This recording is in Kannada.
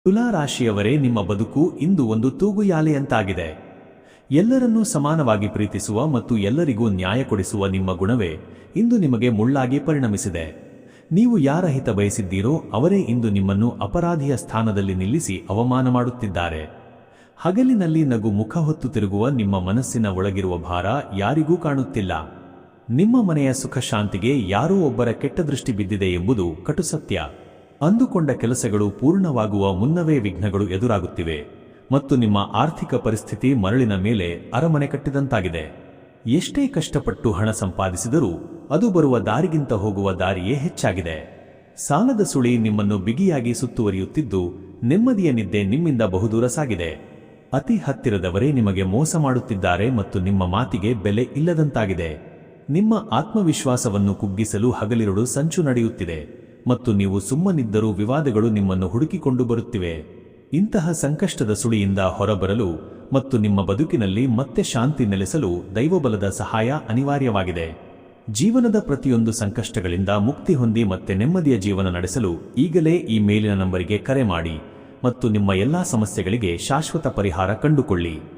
ತುಲಾ ರಾಶಿಯವರೇ, ನಿಮ್ಮ ಬದುಕು ಇಂದು ಒಂದು ತೂಗುಯಾಲೆಯಂತಾಗಿದೆ. ಎಲ್ಲರನ್ನೂ ಸಮಾನವಾಗಿ ಪ್ರೀತಿಸುವ ಮತ್ತು ಎಲ್ಲರಿಗೂ ನ್ಯಾಯ ಕೊಡಿಸುವ ನಿಮ್ಮ ಗುಣವೇ ಇಂದು ನಿಮಗೆ ಮುಳ್ಳಾಗಿ ಪರಿಣಮಿಸಿದೆ. ನೀವು ಯಾರ ಹಿತ ಬಯಸಿದ್ದೀರೋ ಅವರೇ ಇಂದು ನಿಮ್ಮನ್ನು ಅಪರಾಧಿಯ ಸ್ಥಾನದಲ್ಲಿ ನಿಲ್ಲಿಸಿ ಅವಮಾನ ಮಾಡುತ್ತಿದ್ದಾರೆ. ಹಗಲಿನಲ್ಲಿ ನಗು ಮುಖ ಹೊತ್ತು ತಿರುಗುವ ನಿಮ್ಮ ಮನಸ್ಸಿನ ಒಳಗಿರುವ ಭಾರ ಯಾರಿಗೂ ಕಾಣುತ್ತಿಲ್ಲ. ನಿಮ್ಮ ಮನೆಯ ಸುಖ ಶಾಂತಿಗೆ ಯಾರೋ ಒಬ್ಬರ ಕೆಟ್ಟ ದೃಷ್ಟಿ ಬಿದ್ದಿದೆ ಎಂಬುದು ಕಟುಸತ್ಯ. ಅಂದುಕೊಂಡ ಕೆಲಸಗಳು ಪೂರ್ಣವಾಗುವ ಮುನ್ನವೇ ವಿಘ್ನಗಳು ಎದುರಾಗುತ್ತಿವೆ ಮತ್ತು ನಿಮ್ಮ ಆರ್ಥಿಕ ಪರಿಸ್ಥಿತಿ ಮರಳಿನ ಮೇಲೆ ಅರಮನೆ ಕಟ್ಟಿದಂತಾಗಿದೆ. ಎಷ್ಟೇ ಕಷ್ಟಪಟ್ಟು ಹಣ ಸಂಪಾದಿಸಿದರೂ ಅದು ಬರುವ ದಾರಿಗಿಂತ ಹೋಗುವ ದಾರಿಯೇ ಹೆಚ್ಚಾಗಿದೆ. ಸಾಲದ ಸುಳಿ ನಿಮ್ಮನ್ನು ಬಿಗಿಯಾಗಿ ಸುತ್ತುವರಿಯುತ್ತಿದ್ದು ನೆಮ್ಮದಿಯ ನಿದ್ದೆ ನಿಮ್ಮಿಂದ ಬಹುದೂರ ಸಾಗಿದೆ. ಅತಿ ಹತ್ತಿರದವರೇ ನಿಮಗೆ ಮೋಸ ಮಾಡುತ್ತಿದ್ದಾರೆ ಮತ್ತು ನಿಮ್ಮ ಮಾತಿಗೆ ಬೆಲೆ ಇಲ್ಲದಂತಾಗಿದೆ. ನಿಮ್ಮ ಆತ್ಮವಿಶ್ವಾಸವನ್ನು ಕುಗ್ಗಿಸಲು ಹಗಲಿರುಳು ಸಂಚು ನಡೆಯುತ್ತಿದೆ ಮತ್ತು ನೀವು ಸುಮ್ಮನಿದ್ದರೂ ವಿವಾದಗಳು ನಿಮ್ಮನ್ನು ಹುಡುಕಿಕೊಂಡು ಬರುತ್ತಿವೆ. ಇಂತಹ ಸಂಕಷ್ಟದ ಸುಳಿಯಿಂದ ಹೊರಬರಲು ಮತ್ತು ನಿಮ್ಮ ಬದುಕಿನಲ್ಲಿ ಮತ್ತೆ ಶಾಂತಿ ನೆಲೆಸಲು ದೈವಬಲದ ಸಹಾಯ ಅನಿವಾರ್ಯವಾಗಿದೆ. ಜೀವನದ ಪ್ರತಿಯೊಂದು ಸಂಕಷ್ಟಗಳಿಂದ ಮುಕ್ತಿ ಹೊಂದಿ ಮತ್ತೆ ನೆಮ್ಮದಿಯ ಜೀವನ ನಡೆಸಲು ಈಗಲೇ ಈ ಮೇಲಿನ ನಂಬರಿಗೆ ಕರೆ ಮಾಡಿ ಮತ್ತು ನಿಮ್ಮ ಎಲ್ಲಾ ಸಮಸ್ಯೆಗಳಿಗೆ ಶಾಶ್ವತ ಪರಿಹಾರ ಕಂಡುಕೊಳ್ಳಿ.